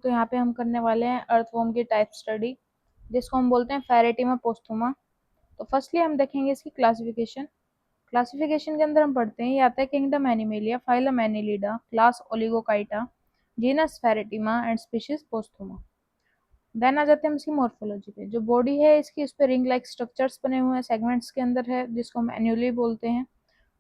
तो यहाँ पे हम करने वाले हैं अर्थवॉर्म की टाइप स्टडी, जिसको हम बोलते हैं फेरेटिमा पोस्थुमा। तो फर्स्टली हम देखेंगे इसकी क्लासिफिकेशन। क्लासिफिकेशन के अंदर हम पढ़ते हैं, ये आता है kingdom Animalia, phylum Annelida, class Oligochaeta, genus Pheretima and species posthuma. Then आ जाते हैं हम इसकी मॉर्फोलॉजी पे। जो बॉडी है इसकी, उस पर रिंग लाइक स्ट्रक्चर्स बने हुए हैं, सेगमेंट्स के अंदर है, जिसको हम एन्यूली बोलते हैं।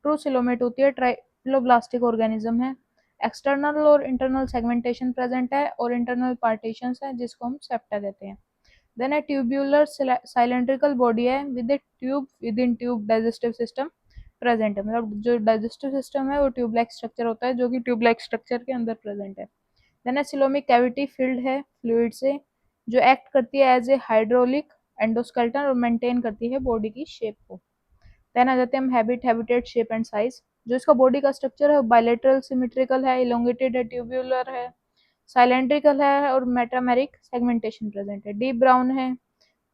ट्रू सिलोमेट होती है, ट्राइलोब्लास्टिक ऑर्गेनिज्म है। एक्सटर्नल और इंटरनल सेगमेंटेशन प्रेजेंट है और इंटरनल पार्टीशंस है, जिसको हम सेप्टा कहते हैं। देन है ट्यूब्यूलर साइलेंड्रिकल बॉडी है with A tube with in tube digestive system present है। मतलब जो डाइजेस्टिव सिस्टम है वो ट्यूब लाइक स्ट्रक्चर होता है, जो कि ट्यूब लाइक स्ट्रक्चर के अंदर प्रेजेंट है। देन है सिलोमिक कैविटी फिल्ड है फ्लूइड से, जो एक्ट करती है एज ए हाइड्रोलिक एंडोस्केलेटन और मेंटेन करती है बॉडी की शेप को। देन आ जाते हैं हम हैबिटेट शेप एंड साइज। जो इसका बॉडी का स्ट्रक्चर है बायलेटरल सिमेट्रिकल है, इलोंगेटेड है, ट्यूब्यूलर है, साइलेंड्रिकल है और मेटामेरिक सेगमेंटेशन प्रेजेंट है। डीप ब्राउन है,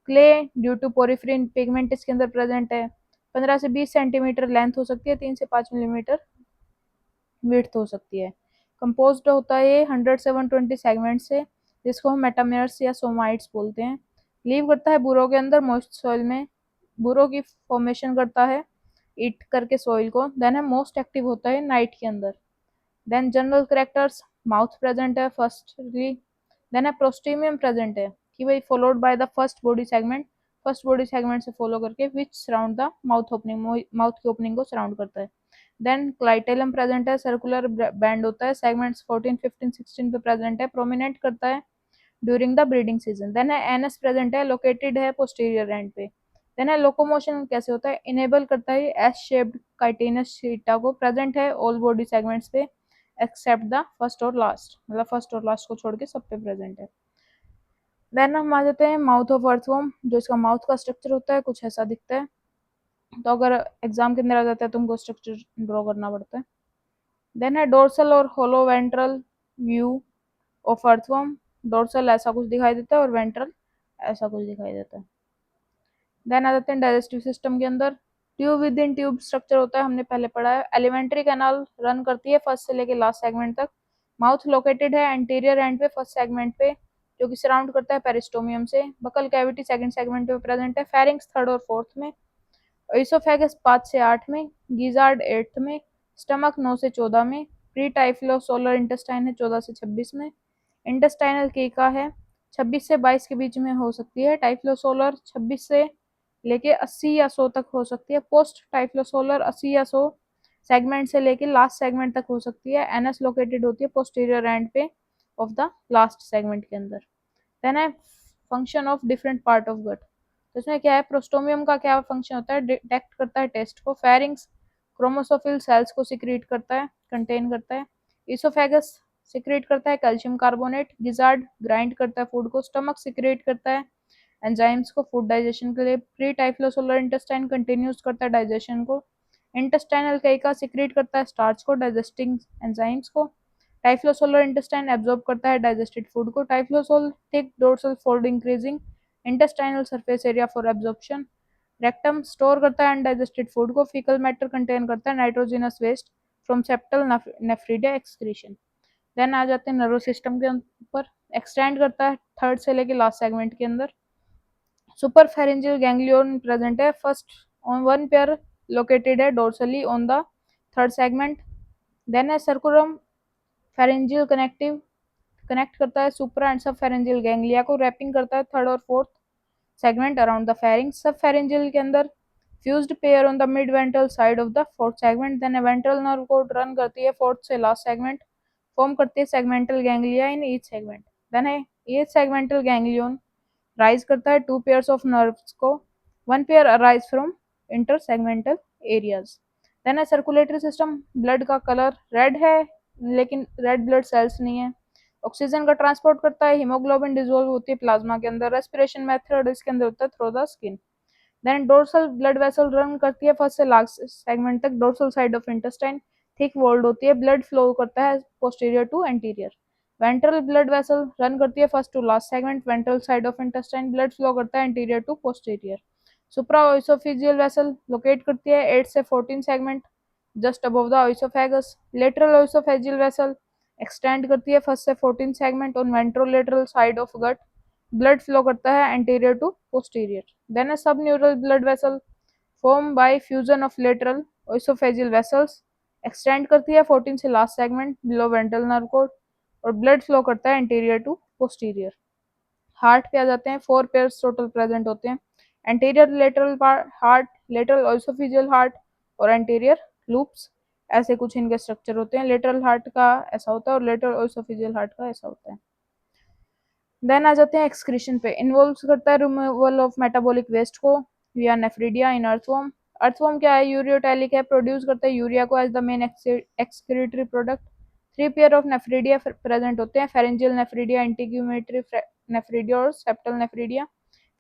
क्ले ड्यू टू पोरिफ्रिन पिगमेंट इसके अंदर प्रेजेंट है। 15 से 20 सेंटीमीटर लेंथ हो सकती है, 3 से 5 मिलीमीटर विड्थ हो सकती है। कंपोज्ड होता है ये 100 से 120 सेगमेंट से, जिसको हम मेटामेर्स या सोमाइट्स बोलते हैं। लीव करता है बुरो के अंदर मॉइस्ट सॉइल में, बुरो की फॉर्मेशन करता है ईट करके सॉइल को। देन है मोस्ट एक्टिव होता है नाइट के अंदर। Then general characters, mouth present है फर्स्टली। देन है प्रोस्टेमियम प्रेजेंट है कि भाई followed by the first body segment से फॉलो करके which surround the mouth opening, mouth की ओपनिंग को सराउंड करता है। देन क्लाइटेलम प्रेजेंट है, सर्कुलर बैंड होता है, सेगमेंट्स 14 15 16 पे प्रेजेंट है, प्रोमिनेंट करता है during the breeding season. Then है एनस प्रेजेंट है, लोकेटेड है पोस्टीरियर एंड पे। देन है लोकोमोशन कैसे होता है, इनेबल करता है एस शेप्ड काइटिनस शीटा को, प्रेजेंट है ऑल बॉडी सेगमेंट्स पे एक्सेप्ट द फर्स्ट और लास्ट, मतलब फर्स्ट और लास्ट को छोड़ के सब पे प्रेजेंट है। देन हम आ जाते हैं माउथ ऑफ अर्थवर्म। जो इसका माउथ का स्ट्रक्चर होता है कुछ ऐसा दिखता है। तो अगर एग्जाम के अंदर आ जाता है तो हमको स्ट्रक्चर ड्रॉ करना पड़ता है। देन है डोर्सल और hollow ventral view of earthworm. Dorsal ऐसा कुछ दिखाई देता है और वेंट्रल ऐसा कुछ दिखाई देता है। देन आ जाते हैं डाइजेस्टिव सिस्टम के अंदर। Tube with in tube structure होता है, हमने पहले पढ़ा है। एलिमेंट्री कैनाल रन करती है फर्स्ट से लेके लास्ट सेगमेंट तक। माउथ लोकेटेड है एंटीरियर एंड पे फर्स्ट सेगमेंट पे, जो कि सराउंड करता है पेरिस्टोमियम से। बकल कैविटी सेकंड सेगमेंट पे प्रेजेंट है। फेरिंग्स थर्ड और फोर्थ में, इसोफेगस 5 से 8 में, गिजार्ड 8 में, स्टमक 9 से 14 में, प्री टाइफलोसोलर इंटेस्टाइन है 14 से 26 में, इंटेस्टाइनल केका है 26 से 22 के बीच में हो सकती है, टाइफलोसोलर 26 से लेके 80 या 100 तक हो सकती है, पोस्ट टाइफलोसोलर 80 या 100 सेगमेंट से लेके लास्ट सेगमेंट तक हो सकती है। एनस लोकेटेड होती है पोस्टीरियर एंड पे ऑफ द लास्ट सेगमेंट के अंदर। देन है function of different part of gut. तो इसमें क्या है, प्रोस्टोमियम का क्या फंक्शन होता है, डिटेक्ट करता है टेस्ट को। फेरिंग्स क्रोमोसोफिल सेल्स को सिक्रीट करता है, कंटेन करता है। इसोफेगस सिक्रीट करता है कैल्शियम कार्बोनेट। गिजार्ड ग्राइंड करता है फूड को। स्टमक सिक्रीट करता है एंजाइम्स को फूड डाइजेशन के लिए। प्री टाइफलोसोलर इंटेस्टाइन कंटिन्यूस करता है डाइजेशन को। इंटेस्टाइनल कैका सिक्रीट करता है स्टार्च को, डाइजेस्टिंग एंजाइम्स को। टाइफ्लोसोलर इंटेस्टाइन एब्जॉर्ब करता है डाइजेस्टेड फूड को। Typhlosole thick dorsal fold increasing intestinal surface area for absorption. Rectum store करता है अनडाइजेस्टेड फूड को। फीकल मैटर कंटेन करता है nitrogenous waste from septal nephridia excretion. Then आ जाते हैं नर्वस सिस्टम के ऊपर। एक्सटेंड करता है थर्ड से लेके लास्ट सेगमेंट के अंदर। सुपर फेरेंजियल गैंग्लियन प्रेजेंट है first on one pair, located है dorsally on the third segment. Then है सर्कुलम फेरेंजियल कनेक्ट करता है supra and sub pharyngeal ganglia को। रैपिंग करता है थर्ड और fourth segment around the pharynx. Sub pharyngeal के अंदर fused pair on the mid ventral side of the fourth segment. Then ventral nerve को run करती है फोर्थ से लास्ट सेगमेंट, फॉर्म करती है segmental ganglia in each segment. Then है each segmental ganglion rise करता है टू पेयर्स ऑफ नर्व्स को। One pair arise from intersegmental areas. Then है सर्कुलेटरी सिस्टम। ब्लड का कलर रेड है, लेकिन रेड ब्लड सेल्स नहीं है। ऑक्सीजन का ट्रांसपोर्ट करता है। हीमोग्लोबिन डिजोल्व होती है प्लाज्मा के अंदर। रेस्पिरेशन मेथड इसके अंदर होता है through the skin. Then dorsal blood vessel run करती है फर्स्ट से लास्ट सेगमेंट तक। Dorsal side of intestine thick walled होती है। ब्लड फ्लो करता है posterior to anterior. Ventral blood vessel run करती है first to last segment. Ventral side of intestine blood flow करता है anterior to posterior. Supra oesophageal vessel locate करती है 8 से 14 segment just above the oesophagus. Lateral ओइसोफेजियल vessel extend करती है first से 14 segment on ventrolateral side of gut, blood flow करता है anterior to posterior. Then a sub neural blood vessel form by fusion of lateral oesophageal vessels, extend करती है 14 से last segment below ventral nerve cord और blood flow करता है anterior to posterior. Heart पे आ जाते हैं, 4 पेयर्स टोटल प्रेजेंट होते हैं, anterior lateral heart, lateral oesophageal heart और एंटीरियर लूप्स, ऐसे कुछ इनके स्ट्रक्चर होते हैं। लेटरल हार्ट का ऐसा होता है और लेटरल ओइसोफेजियल हार्ट का ऐसा होता है। देन आ जाते हैं एक्सक्रीशन पे, इन्वॉल्व करता है रिमूवल ऑफ मेटाबॉलिक वेस्ट को विया नेफ्रिडिया इन अर्थवर्म। अर्थवर्म क्या है, यूरियोटैलिक है, प्रोड्यूस करता है यूरिया को as the main excretory product. 3 pair of nephridia present होते हैं, फेरेंजियल नेफ्रिडिया, इंटीग्यूमेटरी नेफ्रिडिया और सेप्टल नेफ्रिडिया।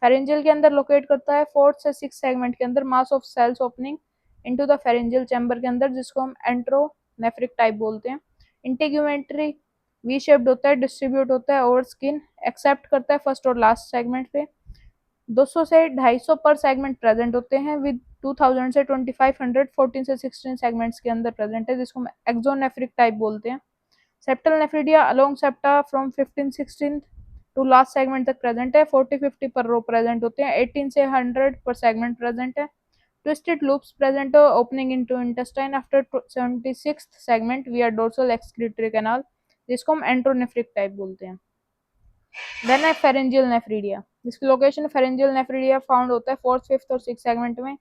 फेरेंजियल के अंदर लोकेट करता है 4 से 6 सेगमेंट के अंदर, mass of cells opening into the pharyngeal chamber के अंदर, जिसको हम एंट्रोनेफ्रिक टाइप बोलते हैं। इंटीग्यूमेटरी वी शेप्ड होता है, डिस्ट्रीब्यूट होता है ओवर स्किन, एक्सेप्ट करता है फर्स्ट और लास्ट सेगमेंट पे। 200 से 250 पर सेगमेंट प्रेजेंट होते हैं, विद 2000 से 2500 14 से 16 सेगमेंट्स के अंदर प्रेजेंट है, जिसको हम एक्सोनेफ्रिक टाइप बोलते हैं। Septal nephridia along septa from 15-16 to last segment तक प्रेजेंट है, 40-50 पर रो प्रेजेंट होते हैं, 18 से 100 पर सेगमेंट प्रेजेंट है। ट्विस्टेड लूप्स प्रेजेंट है opening into intestine after 76th segment विया डोर्सल एक्सक्रीटरी कैनाल, जिसको हम एंट्रोनेफ्रिक टाइप बोलते हैं। देन है फेरेंजियल नेफ्रिडिया, जिसकी लोकेशन फेरेंजियल नेफ्रिडिया फाउंड होता है 4th, 5th और 6th सेगमेंट में।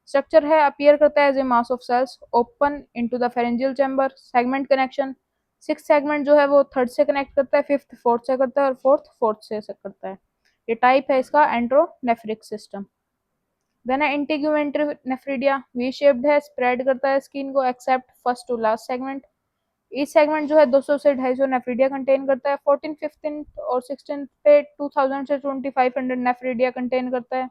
स्ट्रक्चर है, अपीयर करता है as a mass of cells open into the pharyngeal chamber. Segment connection, 6th segment जो है वो 3rd से कनेक्ट करता है, 5th 4th से करता है और 4th से करता है। ये टाइप है इसका एंट्रोनेफ्रिक सिस्टम। देन है इंटीग्यूमेंट्री नेफ्रिडिया, वी शेप्ड है, स्प्रेड करता है स्किन को except first to last segment. Each segment जो है 200 से 250 नेफ्रिडिया कंटेन करता है, 14, 15 और 16 पे 2000 से 2500 नेफ्रिडिया कंटेन करता है।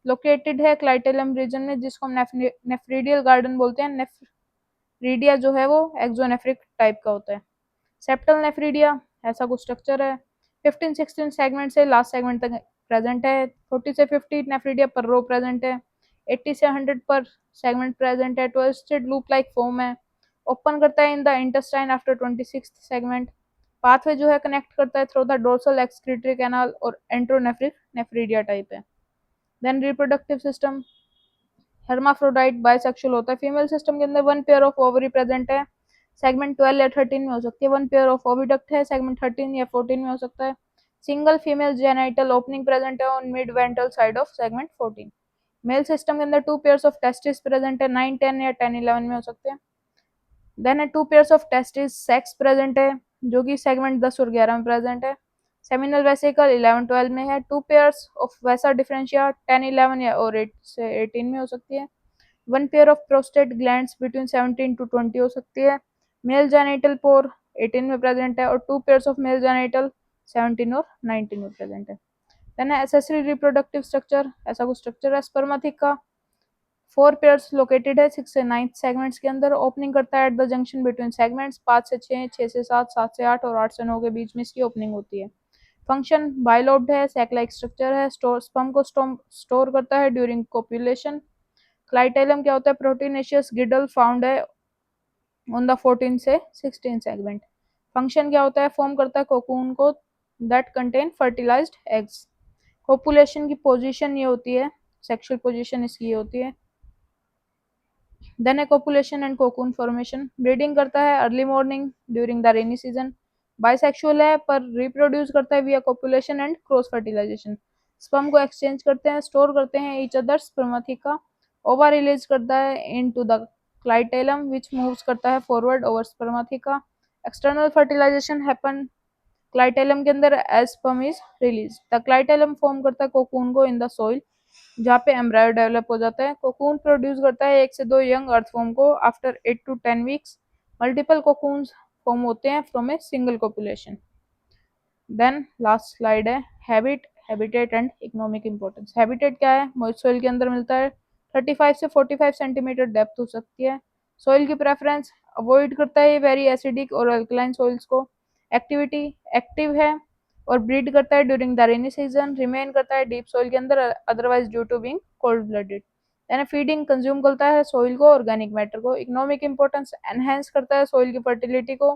लोकेटेड है क्लाइटेलम रीजन में, जिसको हम नेफ्रिडियल गार्डन बोलते हैं। नेफ्रिडिया जो है वो एक्सोनेफ्रिक टाइप का होता है। सेप्टल नेफ्रिडिया ऐसा कुछ स्ट्रक्चर है, 15-16 सेगमेंट से लास्ट सेगमेंट तक प्रेजेंट है, 40 से 50 नेफ्रिडिया पर रो प्रेजेंट है, 80 से 100 पर सेगमेंट प्रेजेंट है, ट्विस्टेड लूप लाइक फॉर्म है, ओपन करता है in the intestine after 26th segment. Pathway जो है कनेक्ट करता है through the dorsal excretory canal और एंट्रोनेफ्रिक नेफ्रिडिया टाइप है। Then reproductive system, hermaphrodite bisexual होता है, फीमेल सिस्टम के अंदर 1 पेयर ऑफ ओवरी प्रेजेंट है, सेगमेंट 12 या 13 में हो सकती है, 1 पेयर ऑफ ओविडक्ट है, सेगमेंट 13 या 14 में हो सकता है। Single female genital opening present है on mid ventral side of segment 14। Male system के अंदर 2 पेयर्स ऑफ टेस्टिस प्रेजेंट है, 9, 10 या 10, 11 में हो सकते हैं। देन है 2 pairs of testis sex present है, जो कि सेगमेंट 10 और 11 में प्रेजेंट है। सेमिनल वेसिकल 11, 12 में है। 2 पेयर्स ऑफ वेसा डिफरेंशिया 10, 11 या और 8 से 18 में हो सकती है। 1 pair of prostate glands between 17 to 20 हो सकती है। मेल जेनिटल पोर 18 में प्रेजेंट है और 2 पेयर्स ऑफ मेल जेनिटल 17 और 19 में प्रेजेंट है। देन एसेसरी रिप्रोडक्टिव स्ट्रक्चर, ऐसा कुछ स्ट्रक्चर है स्पर्माथिका, 4 पेयर्स लोकेटेड है 6 से 9 सेगमेंट्स के अंदर, ओपनिंग करता है at the junction between segments, 5 से 6, 6 से 7, 7 से 8 और 8 से 9 के बीच में इसकी ओपनिंग होती है। फंक्शन बाइलोब्ड है, सैक लाइक स्ट्रक्चर है, स्पर्म को स्टोर करता है ड्यूरिंग कोपुलेशन। क्लाइटेलम क्या होता है, प्रोटीनेशियस गिडल फाउंड है ऑन द 14 से 16 सेगमेंट। फंक्शन क्या होता है, फॉर्म करता है कोकून को that contain fertilised eggs. Copulation की पोजीशन ये होती है, सेक्सुअल पोजीशन इसकी ये होती है। Then copulation and cocoon formation, breeding करता है early morning during the rainy season. Bisexual है पर रिप्रोड्यूस करता है via copulation and cross fertilisation. Sperm को एक्सचेंज करते हैं, स्टोर करते हैं ईच अदर स्पर्मेटिका। ओवा रिलीज करता है into the clitellum which moves करता है forward over spermatheca. External fertilisation happen clitellum के अंदर as sperm is release. The clitellum form करता है कोकून को इन द सॉइल, जहाँ पे एम्ब्रायो डेवलप हो जाता है। कोकून प्रोड्यूस करता है 1 से 2 यंग अर्थवॉर्म को after 8 to 10 weeks. Multiple cocoons form होते हैं from a single copulation. Then last slide है habit, habitat and economic importance. Habitat क्या है, मॉइस्ट सॉइल के अंदर मिलता है, 35 से 45 सेंटीमीटर डेप्थ हो सकती है। सॉइल की प्रेफरेंस, अवॉइड करता है ये वेरी एसिडिक और अल्कलाइन सॉइल्स को। एक्टिविटी, एक्टिव है और ब्रीड करता है during the rainy season. Remain करता है डीप सॉइल के अंदर otherwise due to being cold blooded. यानी फीडिंग, कंज्यूम करता है सॉइल को, ऑर्गेनिक मैटर को। इकोनॉमिक इंपॉर्टेंस, एनहेंस करता है सॉइल की फर्टिलिटी को,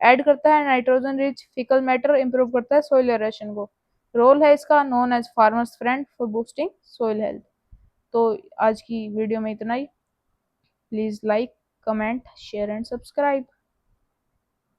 ऐड करता है nitrogen rich faecal matter, improve करता है सोइल एरेशन को। रोल है इसका known as farmers friend for boosting soil health. तो आज की वीडियो में इतना ही। Please like, comment, share and subscribe.